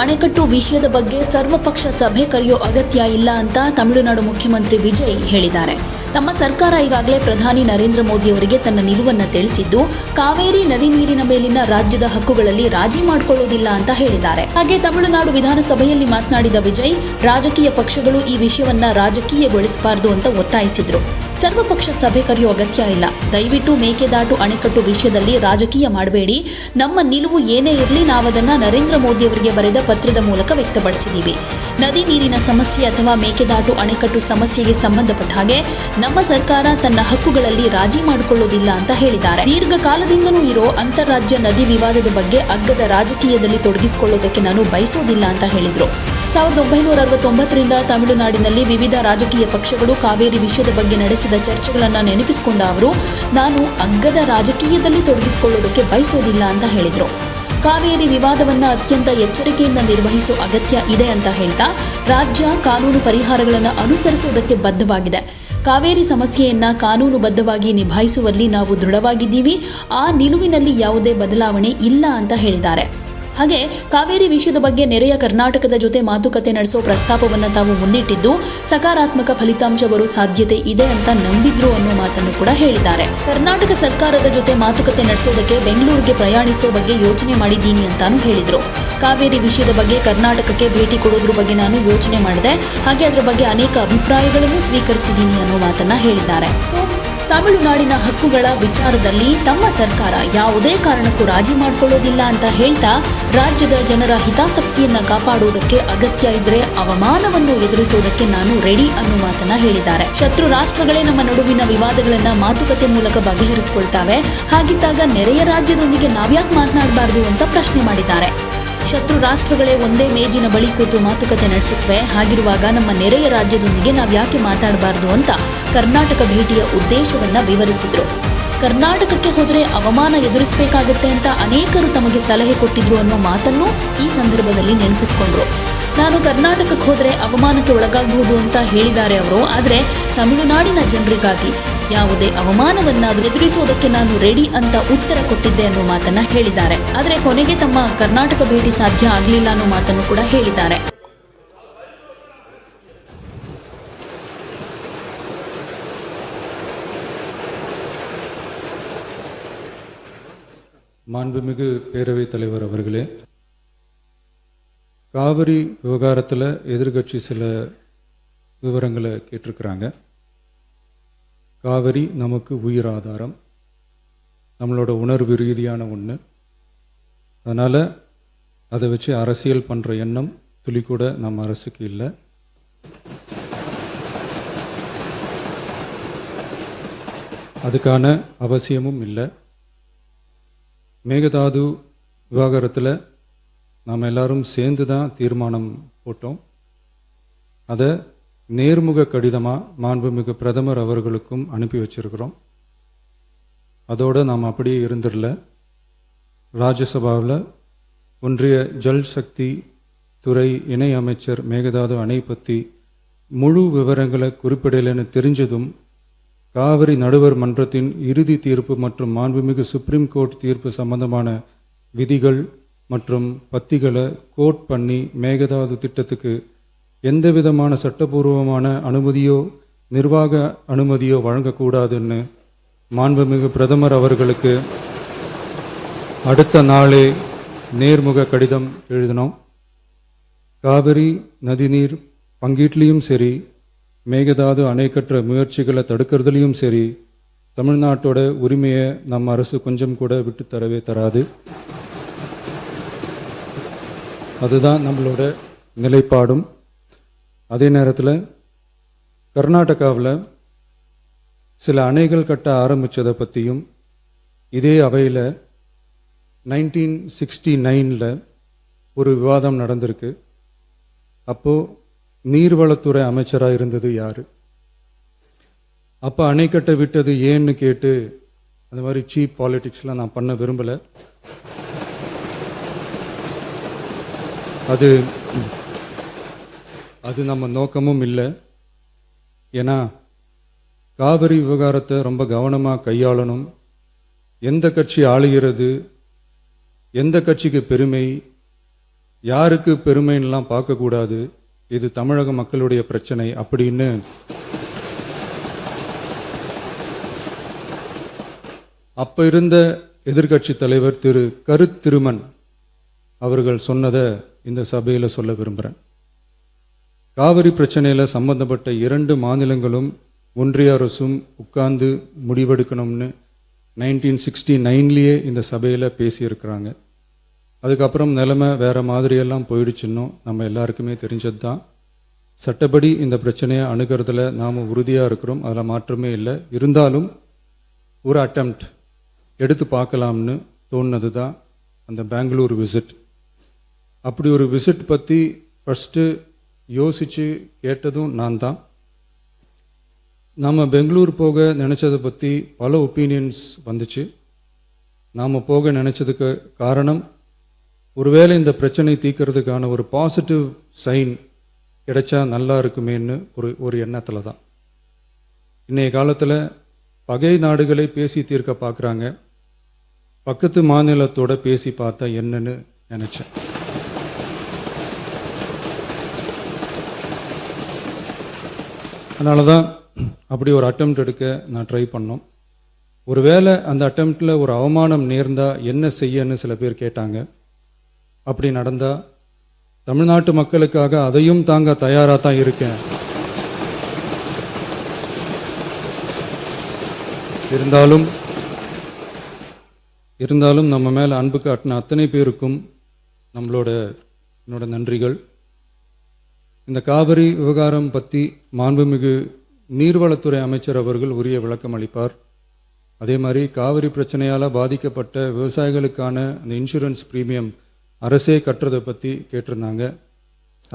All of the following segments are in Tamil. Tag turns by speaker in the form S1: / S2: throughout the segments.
S1: ಅಣೆಕಟ್ಟು ವಿಷಯದ ಬಗ್ಗೆ ಸರ್ವಪಕ್ಷ ಸಭೆ ಕರೆಯೋ ಅಗತ್ಯ ಇಲ್ಲ ಅಂತ ತಮಿಳುನಾಡು ಮುಖ್ಯಮಂತ್ರಿ ವಿಜಯ್ ಹೇಳಿದ್ದಾರೆ. ತಮ್ಮ ಸರ್ಕಾರ ಈಗಾಗಲೇ ಪ್ರಧಾನಿ ನರೇಂದ್ರ ಮೋದಿ ಅವರಿಗೆ ತನ್ನ ನಿಲುವನ್ನು ತಿಳಿಸಿದ್ದು, ಕಾವೇರಿ ನದಿ ನೀರಿನ ಮೇಲಿನ ರಾಜ್ಯದ ಹಕ್ಕುಗಳಲ್ಲಿ ರಾಜಿ ಮಾಡಿಕೊಳ್ಳುವುದಿಲ್ಲ ಅಂತ ಹೇಳಿದ್ದಾರೆ. ಹಾಗೆ ತಮಿಳುನಾಡು ವಿಧಾನಸಭೆಯಲ್ಲಿ ಮಾತನಾಡಿದ ವಿಜಯ್, ರಾಜಕೀಯ ಪಕ್ಷಗಳು ಈ ವಿಷಯವನ್ನ ರಾಜಕೀಯಗೊಳಿಸಬಾರದು ಅಂತ ಒತ್ತಾಯಿಸಿದ್ರು. ಸರ್ವಪಕ್ಷ ಸಭೆ ಕರೆಯೋ ಅಗತ್ಯ ಇಲ್ಲ. ದಯವಿಟ್ಟು ಮೇಕೆದಾಟು ಅಣೆಕಟ್ಟು ವಿಷಯದಲ್ಲಿ ರಾಜಕೀಯ ಮಾಡಬೇಡಿ. ನಮ್ಮ ನಿಲುವು ಏನೇ ಇರಲಿ, ನಾವದನ್ನ ನರೇಂದ್ರ ಮೋದಿ ಅವರಿಗೆ ಬರೆದ ಪತ್ರದ ಮೂಲಕ ವ್ಯಕ್ತಪಡಿಸಿದ್ದೀವಿ. ನದಿ ನೀರಿನ ಸಮಸ್ಯೆ ಅಥವಾ ಮೇಕೆದಾಟು ಅಣೆಕಟ್ಟು ಸಮಸ್ಯೆಗೆ ಸಂಬಂಧಪಟ್ಟ ಹಾಗೆ ನಮ್ಮ ಸರ್ಕಾರ ತನ್ನ ಹಕ್ಕುಗಳಲ್ಲಿ ರಾಜಿ ಮಾಡಿಕೊಳ್ಳುವುದಿಲ್ಲ ಅಂತ ಹೇಳಿದ್ದಾರೆ. ದೀರ್ಘಕಾಲದಿಂದಲೂ ಇರೋ ಅಂತಾರಾಜ್ಯ ನದಿ ವಿವಾದದ ಬಗ್ಗೆ ಅಗ್ಗದ ರಾಜಕೀಯದಲ್ಲಿ ತೊಡಗಿಸಿಕೊಳ್ಳುವುದಕ್ಕೆ ನಾನು ಬಯಸೋದಿಲ್ಲ ಅಂತ ಹೇಳಿದರು. 1969ರಿಂದ ತಮಿಳುನಾಡಿನಲ್ಲಿ ವಿವಿಧ ರಾಜಕೀಯ ಪಕ್ಷಗಳು ಕಾವೇರಿ ವಿಷಯದ ಬಗ್ಗೆ ನಡೆಸಿದ ಚರ್ಚೆಗಳನ್ನು ನೆನಪಿಸಿಕೊಂಡ ಅವರು, ನಾನು ಅಗ್ಗದ ರಾಜಕೀಯದಲ್ಲಿ ತೊಡಗಿಸಿಕೊಳ್ಳುವುದಕ್ಕೆ ಬಯಸೋದಿಲ್ಲ ಅಂತ ಹೇಳಿದರು. ಕಾವೇರಿ ವಿವಾದವನ್ನು ಅತ್ಯಂತ ಎಚ್ಚರಿಕೆಯಿಂದ ನಿರ್ವಹಿಸುವ ಅಗತ್ಯ ಇದೆ ಅಂತ ಹೇಳ್ತಾ, ರಾಜ್ಯ ಕಾನೂನು ಪರಿಹಾರಗಳನ್ನು ಅನುಸರಿಸುವುದಕ್ಕೆ ಬದ್ಧವಾಗಿದೆ. ಕಾವೇರಿ ಸಮಸ್ಯೆಯನ್ನ ಕಾನೂನುಬದ್ಧವಾಗಿ ನಿಭಾಯಿಸುವಲ್ಲಿ ನಾವು ದೃಢವಾಗಿದ್ದೀವಿ. ಆ ನಿಲುವಿನಲ್ಲಿ ಯಾವುದೇ ಬದಲಾವಣೆ ಇಲ್ಲ ಅಂತ ಹೇಳಿದ್ದಾರೆ. ಹಾಗೆ ಕಾವೇರಿ ವಿಷಯದ ಬಗ್ಗೆ ನೆರೆಯ ಕರ್ನಾಟಕದ ಜೊತೆ ಮಾತುಕತೆ ನಡೆಸೋ ಪ್ರಸ್ತಾಪವನ್ನು ತಾವು ಮುಂದಿಟ್ಟಿದ್ದು, ಸಕಾರಾತ್ಮಕ ಫಲಿತಾಂಶ ಬರೋ ಸಾಧ್ಯತೆ ಇದೆ ಅಂತ ನಂಬಿದ್ರು ಅನ್ನೋ ಮಾತನ್ನು ಕೂಡ ಹೇಳಿದ್ದಾರೆ. ಕರ್ನಾಟಕ ಸರ್ಕಾರದ ಜೊತೆ ಮಾತುಕತೆ ನಡೆಸೋದಕ್ಕೆ ಬೆಂಗಳೂರಿಗೆ ಪ್ರಯಾಣಿಸೋ ಬಗ್ಗೆ ಯೋಚನೆ ಮಾಡಿದ್ದೀನಿ ಅಂತಾನು ಹೇಳಿದ್ರು. ಕಾವೇರಿ ವಿಷಯದ ಬಗ್ಗೆ ಕರ್ನಾಟಕಕ್ಕೆ ಭೇಟಿ ಕೊಡೋದ್ರ ಬಗ್ಗೆ ನಾನು ಯೋಚನೆ ಮಾಡಿದೆ. ಹಾಗೆ ಅದರ ಬಗ್ಗೆ ಅನೇಕ ಅಭಿಪ್ರಾಯಗಳನ್ನು ಸ್ವೀಕರಿಸಿದ್ದೀನಿ ಅನ್ನೋ ಮಾತನ್ನ ಹೇಳಿದ್ದಾರೆ. ತಮಿಳುನಾಡಿನ ಹಕ್ಕುಗಳ ವಿಚಾರದಲ್ಲಿ ತಮ್ಮ ಸರ್ಕಾರ ಯಾವುದೇ ಕಾರಣಕ್ಕೂ ರಾಜಿ ಮಾಡಿಕೊಳ್ಳೋದಿಲ್ಲ ಅಂತ ಹೇಳ್ತಾ, ರಾಜ್ಯದ ಜನರ ಹಿತಾಸಕ್ತಿಯನ್ನ ಕಾಪಾಡುವುದಕ್ಕೆ ಅಗತ್ಯ ಇದ್ರೆ ಅವಮಾನವನ್ನು ಎದುರಿಸುವುದಕ್ಕೆ ನಾನು ರೆಡಿ ಅನ್ನೋ ಮಾತನ್ನ ಹೇಳಿದ್ದಾರೆ. ಶತ್ರು ರಾಷ್ಟ್ರಗಳೇ ನಮ್ಮ ನಡುವಿನ ವಿವಾದಗಳನ್ನ ಮಾತುಕತೆ ಮೂಲಕ ಬಗೆಹರಿಸಿಕೊಳ್ತಾವೆ. ಹಾಗಿದ್ದಾಗ ನೆರೆಯ ರಾಜ್ಯದೊಂದಿಗೆ ನಾವ್ಯಾಕೆ ಮಾತನಾಡಬಾರದು ಅಂತ ಪ್ರಶ್ನೆ ಮಾಡಿದ್ದಾರೆ. ಶತ್ರು ರಾಷ್ಟ್ರಗಳೇ ಒಂದೇ ಮೇಜಿನ ಬಳಿ ಕೂತು ಮಾತುಕತೆ ನಡೆಸುತ್ತವೆ. ಹಾಗಿರುವಾಗ ನಮ್ಮ ನೆರೆಯ ರಾಜ್ಯದೊಂದಿಗೆ ನಾವು ಯಾಕೆ ಮಾತಾಡಬಾರದು ಅಂತ ಕರ್ನಾಟಕ ಭೇಟಿಯ ಉದ್ದೇಶವನ್ನ ವಿವರಿಸಿದ್ರು. ಕರ್ನಾಟಕಕ್ಕೆ ಹೋದರೆ ಅವಮಾನ ಎದುರಿಸಬೇಕಾಗತ್ತೆ ಅಂತ ಅನೇಕರು ತಮಗೆ ಸಲಹೆ ಕೊಟ್ಟಿದ್ರು ಅನ್ನೋ ಮಾತನ್ನು ಈ ಸಂದರ್ಭದಲ್ಲಿ ನೆನಪಿಸಿಕೊಂಡ್ರು. ನಾನು ಕರ್ನಾಟಕಕ್ಕೆ ಹೋದರೆ ಅವಮಾನಕ್ಕೆ ಒಳಗಾಗಬಹುದು ಅಂತ ಹೇಳಿದ್ದಾರೆ ಅವರು. ಆದರೆ ತಮಿಳುನಾಡಿನ ಜನರಿಗಾಗಿ ಯಾವುದೇ ಅವಮಾನವನ್ನಾದರೂ ಎದುರಿಸುವುದಕ್ಕೆ ನಾನು ರೆಡಿ ಅಂತ ಉತ್ತರ ಕೊಟ್ಟಿದ್ದೆ ಅನ್ನೋ ಮಾತನ್ನ ಹೇಳಿದ್ದಾರೆ. ಆದರೆ ಕೊನೆಗೆ ತಮ್ಮ ಕರ್ನಾಟಕ ಭೇಟಿ ಸಾಧ್ಯ ಆಗಲಿಲ್ಲ ಅನ್ನೋ ಮಾತನ್ನು ಕೂಡ ಹೇಳಿದ್ದಾರೆ.
S2: மாண்புமிகு பேரவைத் தலைவர் அவர்களே, காவிரி விவகாரத்தில் எதிர்கட்சி சில விவரங்களை கேட்டிருக்கிறாங்க. காவிரி நமக்கு உயிர் ஆதாரம், நம்மளோட உணர்வு ரீதியான ஒன்று. அதனால் அதை வச்சு அரசியல் பண்ணுற எண்ணம் துளி கூட நம்ம அரசுக்கு இல்லை. அதுக்கான அவசியமும் இல்லை. மேகதாது விவகாரத்தில் நாம் எல்லாரும் சேர்ந்து தான் தீர்மானம் போட்டோம். அதை நேர்முக கடிதமாக மாண்புமிகு பிரதமர் அவர்களுக்கும் அனுப்பி வச்சிருக்கிறோம். அதோடு நாம் அப்படியே இருந்துடல. ராஜ்யசபாவில் ஒன்றிய ஜல் சக்தி துறை இணை அமைச்சர் மேகதாது அணை பற்றி முழு விவரங்களை குறிப்பிடலைன்னு தெரிஞ்சதும், காவிரி நடுவர் மன்றத்தின் இறுதி தீர்ப்பு மற்றும் மாண்புமிகு சுப்ரீம் கோர்ட் தீர்ப்பு சம்பந்தமான விதிகள் மற்றும் பத்திகளை கோட் பண்ணி மேகதாது திட்டத்துக்கு எந்த விதமான சட்டபூர்வமான அனுமதியோ நிர்வாக அனுமதியோ வழங்கக்கூடாதுன்னு மாண்புமிகு பிரதமர் அவர்களுக்கு அடுத்த நாளே நேர்முக கடிதம் எழுதினோம். காவிரி நதிநீர் பங்கீட்லேயும் சரி, மேகதாது அணை கட்டுற முயற்சிகளை தடுக்கிறதுலையும் சரி, தமிழ்நாட்டோட உரிமையை நம்ம அரசு கொஞ்சம் கூட விட்டு தரவே தராது. அதுதான் நம்மளோட நிலைப்பாடும். அதே நேரத்தில் கர்நாடகாவில் சில அணைகள் கட்ட ஆரம்பித்ததை பற்றியும் இதே அவையில் 1969 ஒரு விவாதம் நடந்திருக்கு. அப்போது நீர்வளத்துறை அமைச்சராக இருந்தது யார்? அப்போ அணை கட்ட விட்டது ஏன்னு கேட்டு அந்த மாதிரி சீப் பாலிட்டிக்ஸ்லாம் நான் பண்ண விரும்பலை. அது நம்ம நோக்கமும் இல்லை. ஏன்னா காவிரி விவகாரத்தை ரொம்ப கவனமாக கையாளணும். எந்த கட்சி ஆளுகிறது, எந்த கட்சிக்கு பெருமை, யாருக்கு பெருமைன்னெலாம் பார்க்கக்கூடாது, இது தமிழக மக்களுடைய பிரச்சனை அப்படின்னு அப்போ இருந்த எதிர்க்கட்சி தலைவர் திரு கருத்திருமன் அவர்கள் சொன்னதை இந்த சபையில் சொல்ல விரும்புகிறேன். காவிரி பிரச்சனையில் சம்பந்தப்பட்ட 2 மாநிலங்களும் ஒன்றிய அரசும் உட்கார்ந்து முடிவெடுக்கணும்னு 1969 இந்த சபையில் பேசியிருக்கிறாங்க. அதுக்கப்புறம் நிலைமை வேறு மாதிரியெல்லாம் போயிடுச்சுன்னும் நம்ம எல்லாருக்குமே தெரிஞ்சது தான். சட்டப்படி இந்த பிரச்சனையை அணுகிறதுல நாம் உறுதியாக இருக்கிறோம், அதில் மாற்றமே இல்லை. இருந்தாலும் ஒரு அட்டெம்ப்ட் எடுத்து பார்க்கலாம்னு தோணுனது தான் அந்த பெங்களூர் விசிட். அப்படி ஒரு விசிட் பற்றி ஃபஸ்ட்டு யோசித்து கேட்டதும் நான் தான். நாம் பெங்களூர் போக நினச்சதை பற்றி பல ஒப்பீனியன்ஸ் வந்துச்சு. நாம் போக நினச்சதுக்கு காரணம், ஒருவேளை இந்த பிரச்சனை தீர்க்கறதுக்கான ஒரு பாசிட்டிவ் சைன் கிடைச்சா நல்லா இருக்குமேன்னு ஒரு எண்ணத்தில் தான். இன்றைய காலத்தில் பகை நாடுகளை பேசி தீர்க்க பார்க்குறாங்க, பக்கத்து மாநிலத்தோட பேசி பார்த்தா என்னன்னு நினச்சேன். அதனால தான் அப்படி ஒரு அட்டெம்ப்ட் எடுக்க நான் ட்ரை பண்ணோம். ஒருவேளை அந்த அட்டெம்ப்டில் ஒரு அவமானம் நேர்ந்தால் என்ன செய்யன்னு சில பேர் கேட்டாங்க. அப்படி நடந்தால் தமிழ்நாட்டு மக்களுக்காக அதையும் தாங்க தயாராக தான் இருக்கேன். இருந்தாலும் நம்ம மேலே அன்பு காட்டின அத்தனை பேருக்கும் என்னோட நன்றிகள். இந்த காவிரி விவகாரம் பற்றி மாண்புமிகு நீர்வளத்துறை அமைச்சர் அவர்கள் உரிய விளக்கம் அளிப்பார். அதே மாதிரி காவிரி பிரச்சனையால் பாதிக்கப்பட்ட விவசாயிகளுக்கான அந்த இன்சூரன்ஸ் ப்ரீமியம் அரசே கட்டுறதை பற்றி கேட்டிருந்தாங்க.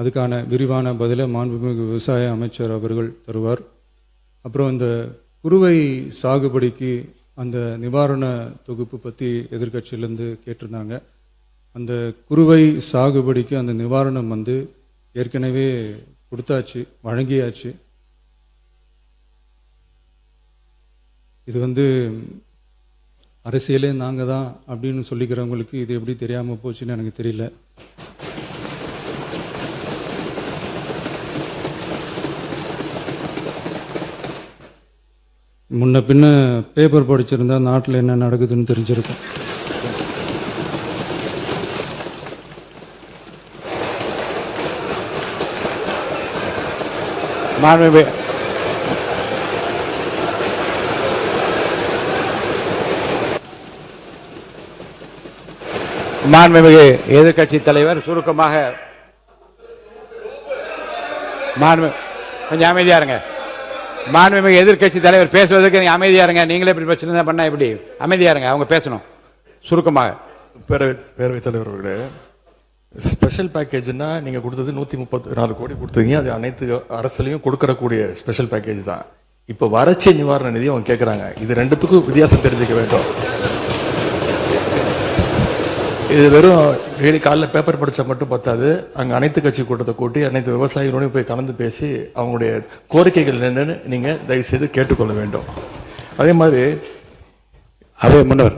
S2: அதுக்கான விரிவான பதிலை மாண்புமிகு விவசாய அமைச்சர் அவர்கள் தருவார். அப்புறம் இந்த குறுவை சாகுபடிக்கு அந்த நிவாரண தொகுப்பு பற்றி எதிர்க்கட்சியிலேருந்து கேட்டிருந்தாங்க. அந்த குறுவை சாகுபடிக்கு அந்த நிவாரணம் ஏற்கனவே கொடுத்தாச்சு, வழங்கியாச்சு. இது அரசியலே நாங்கள் தான் அப்படின்னு சொல்லிக்கிறவங்களுக்கு இது எப்படி தெரியாமல் போச்சுன்னு எனக்கு தெரியல. முன்ன பின்ன பேப்பர் படிச்சிருந்தா நாட்டில் என்ன நடக்குதுன்னு தெரிஞ்சிருக்கும்.
S3: மாண்புமிகு எதிர்க்கட்சி தலைவர் சுருக்கமாக, கொஞ்சம் அமைதியா இருங்க. மாண்புமிகு எதிர்க்கட்சி தலைவர் பேசுவதற்கு நீங்க அமைதியா இருங்க. நீங்களே இப்படி பிரச்சனை பண்ணா எப்படி? அமைதியா இருங்க, அவங்க பேசணும் சுருக்கமாக.
S4: பேரவைத் தலைவர் அவர்களே, ஸ்பெஷல் பேக்கேஜ்னா நீங்க கொடுத்தது 134 கோடி கொடுத்தீங்க. அது அனைத்து அரசுலையும் கொடுக்கறக்கூடிய ஸ்பெஷல் பேக்கேஜ் தான். இப்போ வறட்சி நிவாரண நிதி அவங்க கேட்குறாங்க. இது ரெண்டுத்துக்கும் வித்தியாசம் தெரிஞ்சுக்க வேண்டும். இது வெறும் காலைல பேப்பர் படித்தா மட்டும் பத்தாது. அங்கே அனைத்து கட்சி கூட்டத்தை கூட்டி அனைத்து விவசாயிகளோடையும் போய் கலந்து பேசி அவங்களுடைய கோரிக்கைகள் என்னன்னு நீங்கள் தயவுசெய்து கேட்டுக்கொள்ள வேண்டும். அதே மாதிரி
S3: அதே முன்னவர்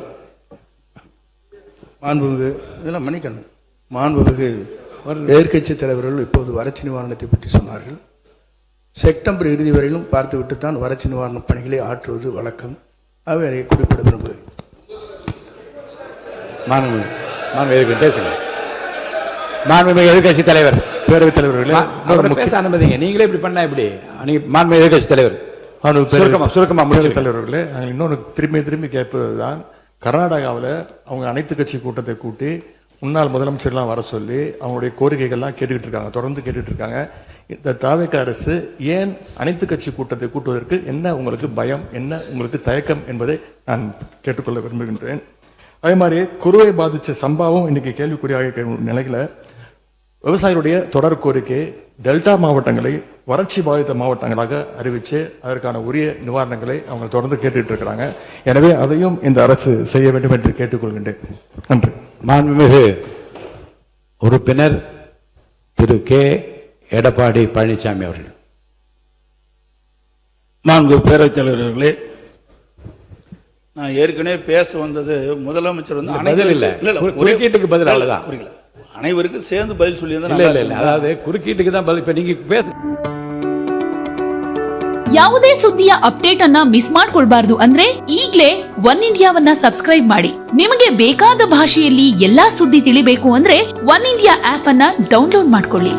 S5: மாண்புமிகு இதெல்லாம் மன்னிக்கணும். மாண்புமிகு எதிர்க்கட்சி தலைவர்கள் இப்போது வறட்சி நிவாரணத்தை பற்றி சொன்னார்கள். செப்டம்பர் இறுதி வரையிலும் பார்த்துவிட்டு தான் வறட்சி நிவாரண பணிகளை ஆற்றுவது வழக்கம். அவை அதை குறிப்பிட விரும்புகிறேன்.
S3: மாண்புமிகு எதிர்க்கட்சி தலைவர், பேரவைத் தலைவர்களே பேச அனுமதிங்க. நீங்களே இப்படி பண்ணா எப்படி? மாண்புமிகு எதிர்க்கட்சி தலைவர் சுருக்கமா
S4: தலைவர்களே, இன்னொன்று திரும்பி கேட்பது தான், கர்நாடகாவில் அவங்க அனைத்து கட்சி கூட்டத்தை கூட்டி முன்னாள் முதலமைச்சர்லாம் வர சொல்லி அவங்களுடைய கோரிக்கைகள்லாம் கேட்டுக்கிட்டு இருக்காங்க, தொடர்ந்து கேட்டுட்டு இருக்காங்க. இந்த தாவேக அரசு ஏன் அனைத்து கட்சி கூட்டத்தை கூட்டுவதற்கு என்ன உங்களுக்கு பயம், என்ன உங்களுக்கு தயக்கம் என்பதை நான் கேட்டுக்கொள்ள விரும்புகின்றேன். அதே மாதிரி குறுவை பாதித்த சம்பவம் இன்னைக்கு கேள்விக்குறியாக நிலையில விவசாயிகளுடைய தொடர் கோரிக்கை டெல்டா மாவட்டங்களை வறட்சி பாதித்த மாவட்டங்களாக அறிவித்து அதற்கான உரிய நிவாரணங்களை அவங்க தொடர்ந்து கேட்டுட்டு இருக்கிறாங்க. எனவே அதையும் இந்த அரசு செய்ய வேண்டும் என்று கேட்டுக்கொள்கின்றேன். நன்றி.
S3: மாண்புமிகு உறுப்பினர் திரு கே எடப்பாடி பழனிசாமி அவர்கள்.
S6: மாண்பு பேரவைத் தலைவர்களே, நான் ஏற்கனவே பேச வந்தது முதலமைச்சர்
S3: பதில் இல்லை, குறுக்கீட்டுக்கு பதில் அல்லதான்.
S6: அனைவருக்கும் சேர்ந்து பதில் சொல்லி
S3: இல்ல அதாவது குறுக்கீட்டுக்கு தான் பதில். இப்ப நீங்க பேச
S1: ಯಾವುದೇ ಸುದ್ದಿಯ ಅಪ್ಡೇಟ್ ಅನ್ನ ಮಿಸ್ ಮಾಡ್ಕೊಳ್ಬಾರ್ದು ಅಂದ್ರೆ ಈಗ್ಲೇ ಒನ್ ಇಂಡಿಯಾವನ್ನ ಸಬ್ಸ್ಕ್ರೈಬ್ ಮಾಡಿ. ನಿಮಗೆ ಬೇಕಾದ ಭಾಷೆಯಲ್ಲಿ ಎಲ್ಲಾ ಸುದ್ದಿ ತಿಳಿಬೇಕು ಅಂದ್ರೆ ಒನ್ ಇಂಡಿಯಾ ಆಪ್ ಅನ್ನ ಡೌನ್ಲೋಡ್ ಮಾಡ್ಕೊಳ್ಳಿ.